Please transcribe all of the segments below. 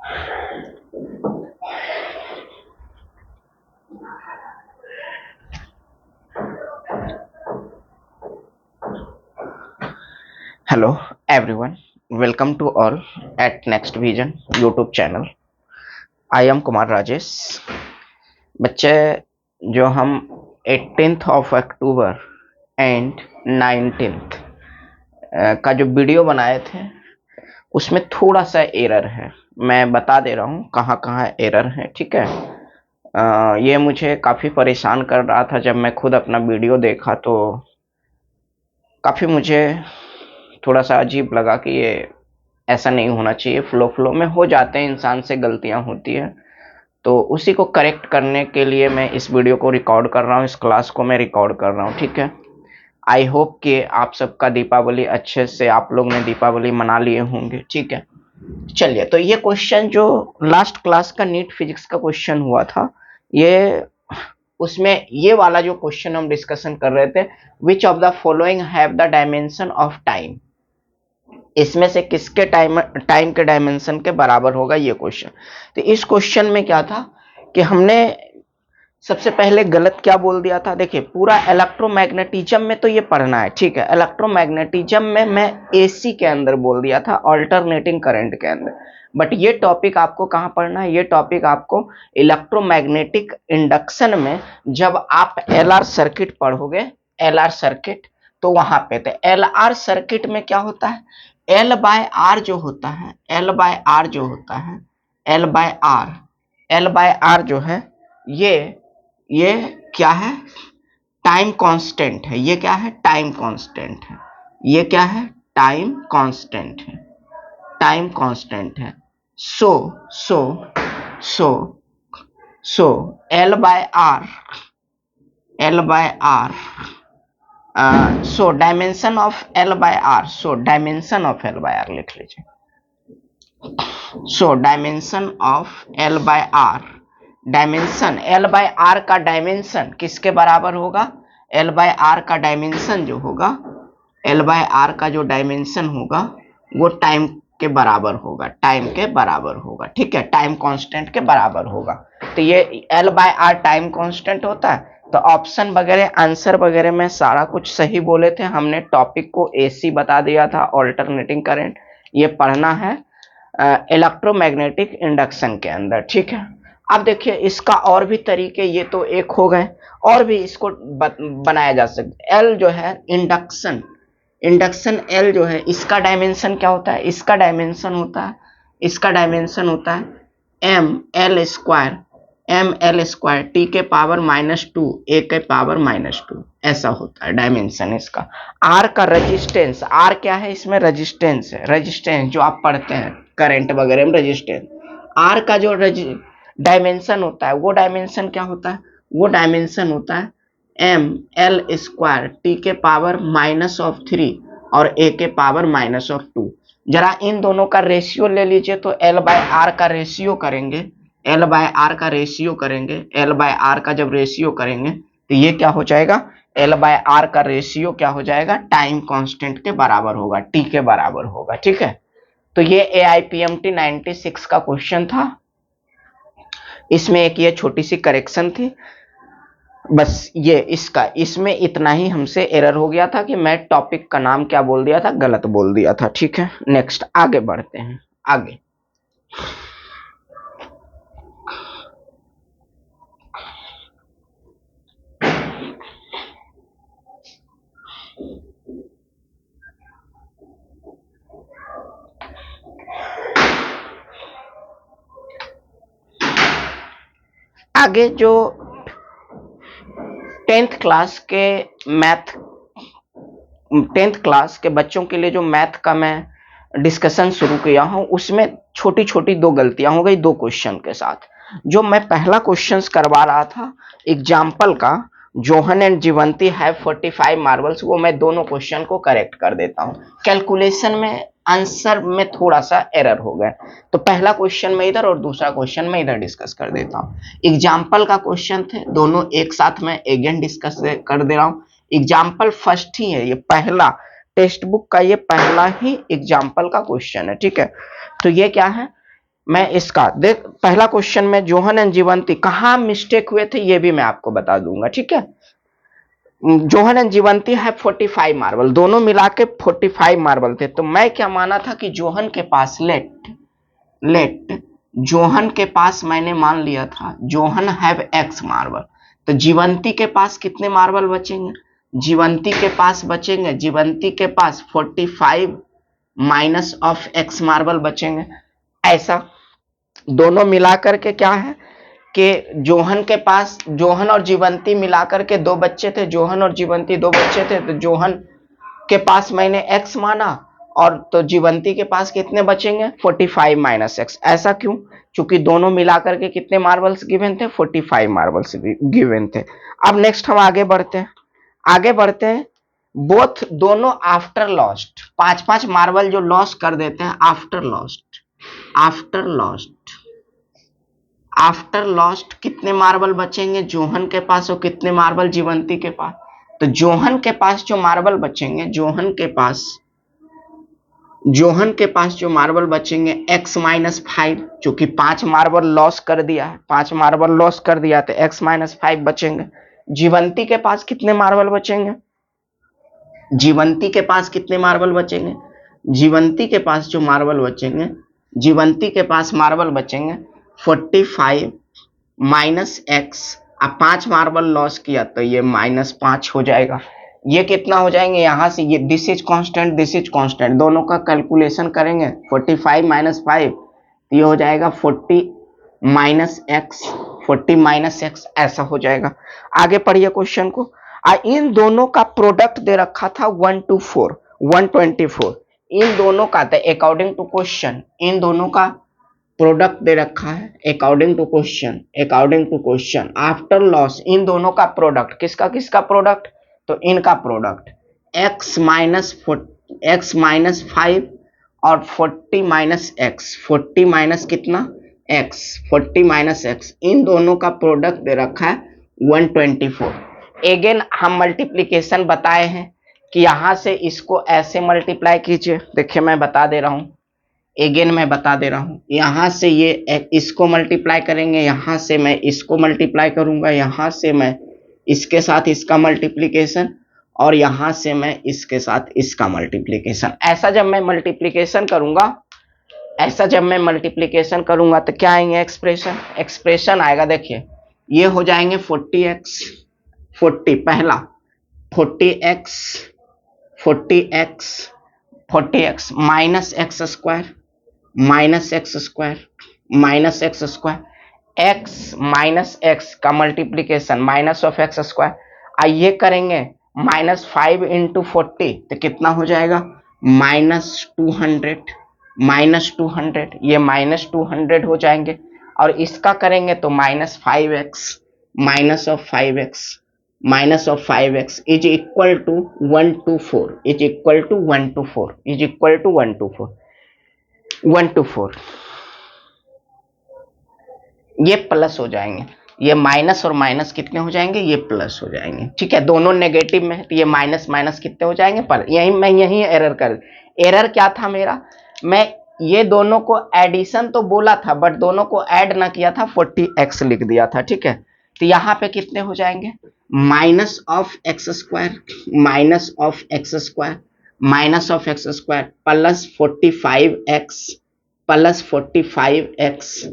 Hello everyone, welcome to all at Next Vision YouTube channel. I am Kumar Rajesh. बच्चे, जो हम 18th of October and 19th का जो video बनाए थे उसमें थोड़ा सा एरर है। मैं बता दे रहा हूँ कहाँ कहाँ एरर है, ठीक है। ये मुझे काफ़ी परेशान कर रहा था। जब मैं खुद अपना वीडियो देखा तो काफ़ी मुझे थोड़ा सा अजीब लगा कि ये ऐसा नहीं होना चाहिए। फ्लो में हो जाते हैं, इंसान से गलतियां होती है। तो उसी को करेक्ट करने के लिए मैं इस वीडियो को रिकॉर्ड कर रहा हूँ, इस क्लास को मैं रिकॉर्ड कर रहा हूँ, ठीक है। आई होप कि आप सबका दीपावली अच्छे से, आप लोग ने दीपावली मना लिए होंगे, ठीक है। चलिए, तो ये क्वेश्चन जो लास्ट क्लास का नीट फिजिक्स का क्वेश्चन हुआ था, ये उसमें ये वाला जो क्वेश्चन हम डिस्कशन कर रहे थे, which of the following have the dimension of time, इसमें से किसके टाइम के डायमेंशन के बराबर होगा ये क्वेश्चन। तो इस क्वेश्चन में क्या था कि हमने सबसे पहले गलत क्या बोल दिया था। देखिए, पूरा इलेक्ट्रोमैग्नेटिज्म में तो ये पढ़ना है, ठीक है। इलेक्ट्रोमैग्नेटिज्म में मैं एसी के अंदर बोल दिया था, अल्टरनेटिंग करंट के अंदर। बट ये टॉपिक आपको कहाँ पढ़ना है, ये टॉपिक आपको इलेक्ट्रोमैग्नेटिक इंडक्शन में, जब आप एलआर सर्किट पढ़ोगे, एलआर सर्किट, तो वहां पे थे। एलआर सर्किट में क्या होता है, एल बाय आर जो होता है, एल बाय आर जो होता है, L by R, L by R जो है, ये क्या है, टाइम कांस्टेंट है। ये क्या है, टाइम कांस्टेंट है। ये क्या है, टाइम कांस्टेंट है, टाइम कांस्टेंट है। So so so so L by R, L by R, so dimension of L by R, so dimension of L by R लिख लीजिए। So dimension of L by R, dimension L by R का dimension किसके बराबर होगा, L by R का dimension जो होगा, L by R का जो डायमेंशन होगा वो टाइम के बराबर होगा, टाइम के बराबर होगा, ठीक है, टाइम कांस्टेंट के बराबर होगा। तो ये L by R time constant होता है। तो ऑप्शन वगैरह, आंसर वगैरह में सारा कुछ सही बोले थे हमने। टॉपिक को एसी बता दिया था, अल्टरनेटिंग करंट, ये पढ़ना है इलेक्ट्रोमैग्नेटिक इंडक्शन के अंदर, ठीक है। अब देखिए, इसका और भी तरीके, ये तो एक हो गए, और भी इसको बनाया जा सकता है। एल जो है इंडक्शन, इंडक्शन एल जो है, इसका डायमेंशन क्या होता है, इसका डायमेंशन होता है, इसका डायमेंशन होता है M L square, M L square T के पावर -2 ए के पावर -2, ऐसा होता है डायमेंशन इसका। आर का रेजिस्टेंस, आर क्या है, इसमें रेजिस्टेंस है, रेजिस्टेंस जो आप पढ़ते हैं करंट वगैरह में, रेजिस्टेंस। आर का जो डायमेंशन होता है, वो डायमेंशन क्या होता है, वो डायमेंशन होता है एम एल स्क्वायर टी के पावर -3 और ए के पावर -2। जरा इन दोनों का रेशियो ले लीजिए, तो एल बाय आर का रेशियो करेंगे, एल बाय आर का रेशियो करेंगे, एल बाय आर का जब रेशियो करेंगे तो ये क्या हो जाएगा, एल बाय आर का रेशियो क्या हो जाएगा, टाइम कांस्टेंट के बराबर होगा, टी के बराबर होगा, ठीक है। तो ये AIPMT 96 का क्वेश्चन था। इसमें एक ये छोटी सी करेक्शन थी, बस ये इसका, इसमें इतना ही हमसे एरर हो गया था कि मैं टॉपिक का नाम क्या बोल दिया था, गलत बोल दिया था, ठीक है। नेक्स्ट आगे बढ़ते हैं, आगे। आगे जो 10th क्लास के मैथ, 10th क्लास के बच्चों के लिए जो मैथ का मैं डिस्कशन शुरू किया हूं, उसमें छोटी छोटी दो गलतियां हो गई, दो क्वेश्चन के साथ। जो मैं पहला क्वेश्चन करवा रहा था एग्जाम्पल का, जोहन एंड जीवंती हैव 45 मार्बल्स, वो मैं दोनों क्वेश्चन को करेक्ट कर देता हूं। कैलकुलेशन में आंसर में थोड़ा सा एरर हो गया, तो पहला क्वेश्चन में इधर और दूसरा क्वेश्चन में इधर डिस्कस कर देता हूं। एग्जाम्पल का क्वेश्चन थे, दोनों एक साथ में अगेन डिस्कस कर दे रहा हूं। एग्जाम्पल फर्स्ट ही है, ये पहला टेक्स्ट बुक का ये पहला ही एग्जाम्पल का क्वेश्चन है, ठीक है। तो ये क्या है, मैं इसका देख, पहला क्वेश्चन में जोहन एंड जीवंती कहाँ मिस्टेक हुए थे ये भी मैं आपको बता दूंगा, ठीक है। जोहन एंड जीवंती है 45 मार्बल, दोनों मिला के 45 मार्बल थे। तो मैं क्या माना था कि जोहन के पास लेट जोहन के पास मैंने मान लिया था जोहन हैव एक्स मार्बल। तो जीवंती के पास कितने मार्बल बचेंगे? जीवंती के पास बचेंगे, जीवंती के पास 45 माइनस ऑफ एक्स मार्बल बचेंगे। ऐसा दोनों मिलाकर के क्या है कि जोहन के पास, जोहन और जीवंती मिलाकर के दो बच्चे थे, जोहन और जीवंती दो बच्चे थे। तो जोहन के पास मैंने x माना और तो जीवंती के पास कितने बचेंगे? 45 माइनस एक्स। ऐसा क्यों? क्योंकि दोनों मिलाकर के कितने मार्बल्स गिवन थे? 45 मार्बल्स गिवन थे। अब नेक्स्ट हम आगे बढ़ते हैं, आगे बढ़ते हैं। बोथ दोनों आफ्टर लॉस्ट, पांच पांच मार्बल जो लॉस कर देते हैं after lost, after lost, after lost कितने मार्बल बचेंगे जोहन के पास और कितने मार्बल जीवंती के पास? तो जोहन के पास जो मार्बल बचेंगे, जोहन के पास जो मार्बल बचेंगे x माइनस 5, चूंकि 5 मार्बल लॉस कर दिया है, 5 मार्बल लॉस कर दिया तो x माइनस 5 बचेंगे। जीवंती के पास कितने मार्बल बचेंगे? जीवंती के पास कितने मार्बल बचेंगे? जीवंती के पास जो मार्बल बचेंगे, जीवंती के पास मार्बल बचेंगे 45 माइनस एक्स। अब 5 मार्बल लॉस किया तो ये -5 हो जाएगा। ये कितना हो जाएंगे यहां से? ये this is constant, this is constant, दोनों का कैलकुलेशन करेंगे। 45 माइनस 5 ये हो जाएगा 40 माइनस एक्स, 40 माइनस एक्स, ऐसा हो जाएगा। आगे पढ़िए क्वेश्चन को। इन दोनों का प्रोडक्ट दे रखा था 124 124। इन दोनों का अकॉर्डिंग टू क्वेश्चन, इन दोनों का प्रोडक्ट दे रखा है according to question, according to question after loss in दोनों का प्रोडक्ट, किसका किसका प्रोडक्ट? तो इनका प्रोडक्ट x माइनस 5 और 40 माइनस एक्स, 40 माइनस कितना x, 40 माइनस एक्स, इन दोनों का प्रोडक्ट दे रखा है 124। अगेन हम मल्टीप्लीकेशन बताए हैं कि यहां से इसको ऐसे मल्टीप्लाई कीजिए। देखिए मैं बता दे रहा हूं, अगेन मैं बता दे रहा हूं, यहां से ये इसको मल्टीप्लाई करेंगे, यहां से मैं इसको मल्टीप्लाई करूंगा, यहां से मैं इसके साथ इसका मल्टीप्लीकेशन और यहां से मैं इसके साथ इसका मल्टीप्लीकेशन। ऐसा जब मैं मल्टीप्लीकेशन करूंगा, ऐसा जब मैं मल्टीप्लीकेशन करूंगा तो क्या आएंगे एक्सप्रेशन? एक्सप्रेशन आएगा, देखिए ये हो जाएंगे 40x, 40 पहला 40x, 40x, 40x minus X square, minus X square, minus X square, X minus X का multiplication minus of x square. आइए करेंगे -5 इंटू 40 तो कितना हो जाएगा? -200, -200, ये -200 हो जाएंगे। और इसका करेंगे तो -5x, minus of 5x, minus of 5x is equal to 124, is equal to 124, is equal to 124, 124। ये प्लस हो जाएंगे, ये माइनस और माइनस कितने हो जाएंगे? ये प्लस हो जाएंगे, ठीक है। दोनों नेगेटिव में है तो ये माइनस माइनस कितने हो जाएंगे? पर यही मैं यही एरर कर, एरर क्या था मेरा? मैं ये दोनों को एडिशन तो बोला था बट दोनों को ऐड ना किया था, 40x लिख दिया था, ठीक है। तो यहाँ पे कितने हो जाएंगे? Minus of x square, minus of x square, minus of x square plus 45x, plus 45x,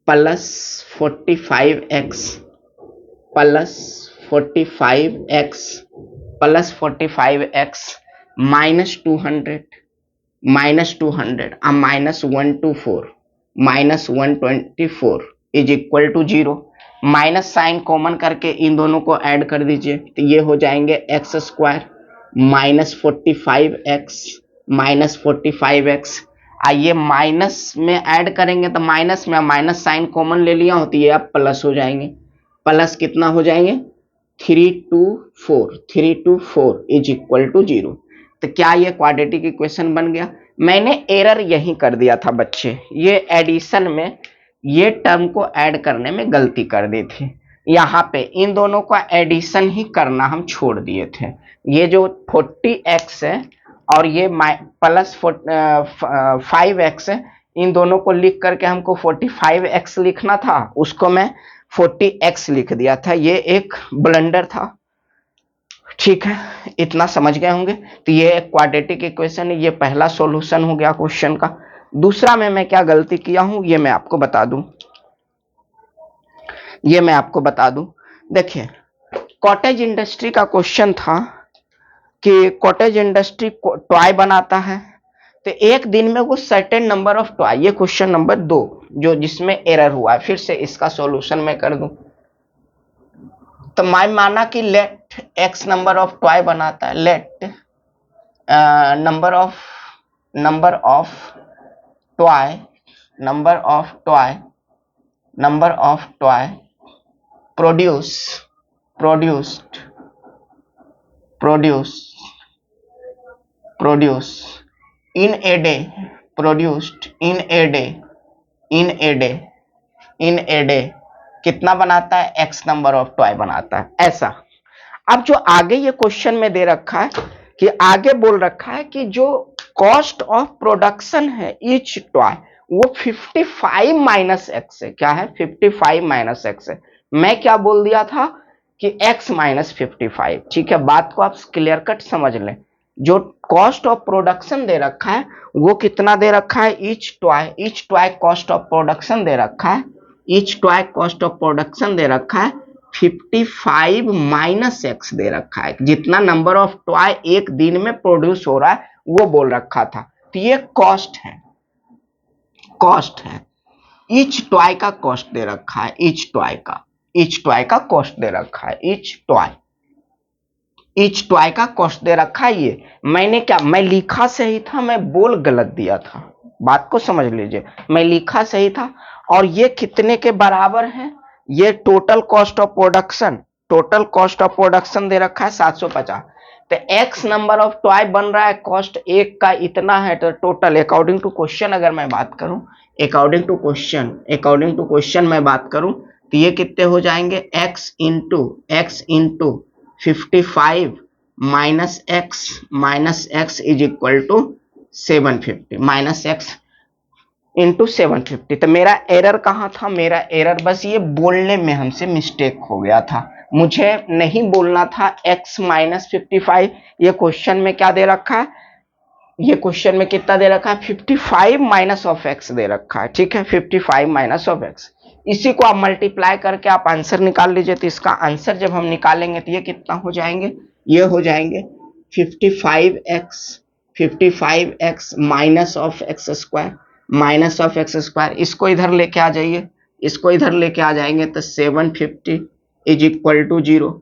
plus 45x, plus 45x, plus 45x minus 200, minus 200 और minus 124, minus 124 is equal to 0। Minus sign common करके इन दोनों को add कर दीजिए तो ये हो जाएंगे x square minus 45x, minus 45x। आइए माइनस में ऐड करेंगे तो माइनस में माइनस साइन कॉमन ले लिया हो तो ये अब प्लस हो जाएंगे। प्लस कितना हो जाएंगे? 324, 324 इज इक्वल टू 0। तो क्या ये क्वाड्रेटिक इक्वेशन बन गया? मैंने एरर यही कर दिया था बच्चे, ये एडिशन में ये टर्म को ऐड करने में गलती कर दी थी। यहाँ पे इन दोनों का एडिशन ही करना हम छोड़ दिए थे। ये जो 40x है और ये प्लस 5x है, इन दोनों को लिख करके हमको 45x लिखना था, उसको मैं 40x लिख दिया था। ये एक ब्लंडर था, ठीक है, इतना समझ गए होंगे। तो ये एक क्वाड्रेटिक इक्वेशन है, ये पहला सॉल्यूशन हो गया क्वेश्चन का। दूसरा में मैं क्या गलती किया हूं ये मैं आपको बता दूं। देखिए, कॉटेज इंडस्ट्री का क्वेश्चन था कि कॉटेज इंडस्ट्री टॉय बनाता है, तो एक दिन में वो सर्टेन नंबर ऑफ टॉय, ये क्वेश्चन नंबर 2 जो जिसमें एरर हुआ है, फिर से इसका सॉल्यूशन मैं कर दूं। तो मैं माना कि let x number of toy बनाता है, let number of toy produced in a day कितना बनाता है, x नंबर ऑफ टॉय बनाता है, ऐसा। अब जो आगे ये क्वेश्चन में दे रखा है कि आगे बोल रखा है कि जो कॉस्ट ऑफ प्रोडक्शन है ईच टॉय वो 55 माइनस एक्स है। क्या है, 55 माइनस एक्स है। मैं क्या बोल दिया था कि x माइनस 55, ठीक है। बात को आप क्लियर कट समझ लें। जो कॉस्ट ऑफ प्रोडक्शन दे रखा है वो कितना दे रखा है, each toy cost of production दे रखा है, each toy cost of production दे रखा है 55 माइनस एक्स दे रखा है। जितना नंबर ऑफ टॉय एक दिन में प्रोड्यूस हो रहा है वो बोल रखा था। तो ये कॉस्ट है ईच टॉय का कॉस्ट दे रखा है, ईच टॉय का कॉस्ट दे रखा है, ईच टॉय का कॉस्ट दे रखा है। ये मैं लिखा सही था, मैं बोल गलत दिया था। बात को समझ लीजिए, मैं लिखा सही था। और ये कितने के बराबर है, ये टोटल कॉस्ट ऑफ प्रोडक्शन दे रखा है 750। तो एक्स नंबर ऑफ टॉय बन रहा है, कॉस्ट एक का इतना है, तो टोटल अकॉर्डिंग टू क्वेश्चन अगर मैं बात करूं, अकॉर्डिंग टू क्वेश्चन मैं बात करूं तो ये कितने हो जाएंगे, x into 55 minus x is equal to 750, minus x into 750। तो मेरा एरर कहाँ था, मेरा एरर बस ये बोलने में हमसे मिस्टेक हो गया था। मुझे नहीं बोलना था x माइनस 55। ये क्वेश्चन में क्या दे रखा है, ये क्वेश्चन में कितना दे रखा है, 55 माइनस ऑफ एक्स दे रखा है, ठीक है, 55 माइनस ऑफ एक्स। इसी को आप मल्टीप्लाई करके आप आंसर निकाल लीजिए। तो इसका आंसर जब हम निकालेंगे तो ये कितना हो जाएंगे, ये हो जाएंगे 55x minus of x square, इसको इधर लेके आ जाइए, तो 750 is equal to 0।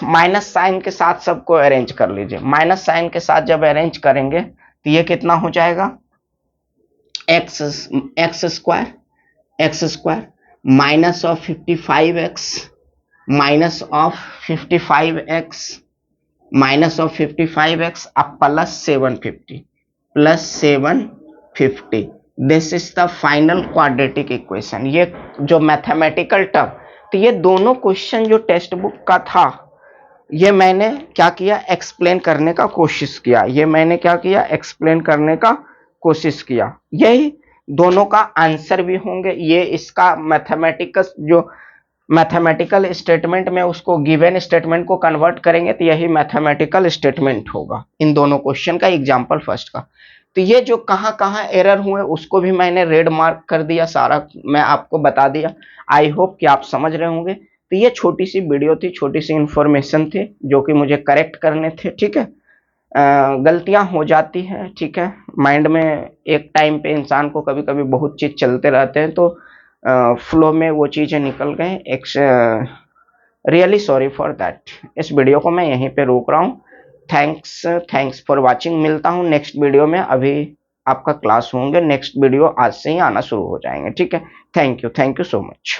Minus sign के साथ सबको अरेंज कर लीजिए। माइनस साइन के साथ जब अरेंज करेंगे तो ये कितना हो जाएगा, x square minus of 55x minus of 55x अब plus 750 this is the final quadratic equation. ये जो मैथमेटिकल टर्म, तो ये दोनों क्वेश्चन जो टेक्स्ट बुक का था ये मैंने क्या किया, एक्सप्लेन करने का कोशिश किया। यही दोनों का आंसर भी होंगे। ये इसका मैथमेटिकल स्टेटमेंट में उसको गिवन स्टेटमेंट को कन्वर्ट करेंगे तो यही मैथमेटिकल स्टेटमेंट होगा इन दोनों क्वेश्चन का, एग्जाम्पल फर्स्ट का। तो ये जो कहां कहां एरर हुए उसको भी मैंने रेड मार्क कर दिया, सारा मैं आपको बता दिया। आई होप कि आप समझ रहे होंगे। तो ये छोटी सी वीडियो थी, छोटी सी इंफॉर्मेशन थी जो कि मुझे करेक्ट करने थे, ठीक है। गलतियां हो जाती हैं, ठीक है। माइंड में एक टाइम पे इंसान को कभी कभी बहुत चीज चलते रहते हैं, तो फ्लो में वो चीजें निकल गए। Really sorry for that. इस वीडियो को मैं यहीं पे रोक रहा हूँ। Thanks for watching. मिलता हूँ नेक्स्ट वीडियो में। अभी आपका क्लास होंगे, नेक्स्ट वीडियो आज से ही आना शुरू हो जाएंगे, ठीक है। Thank you so much.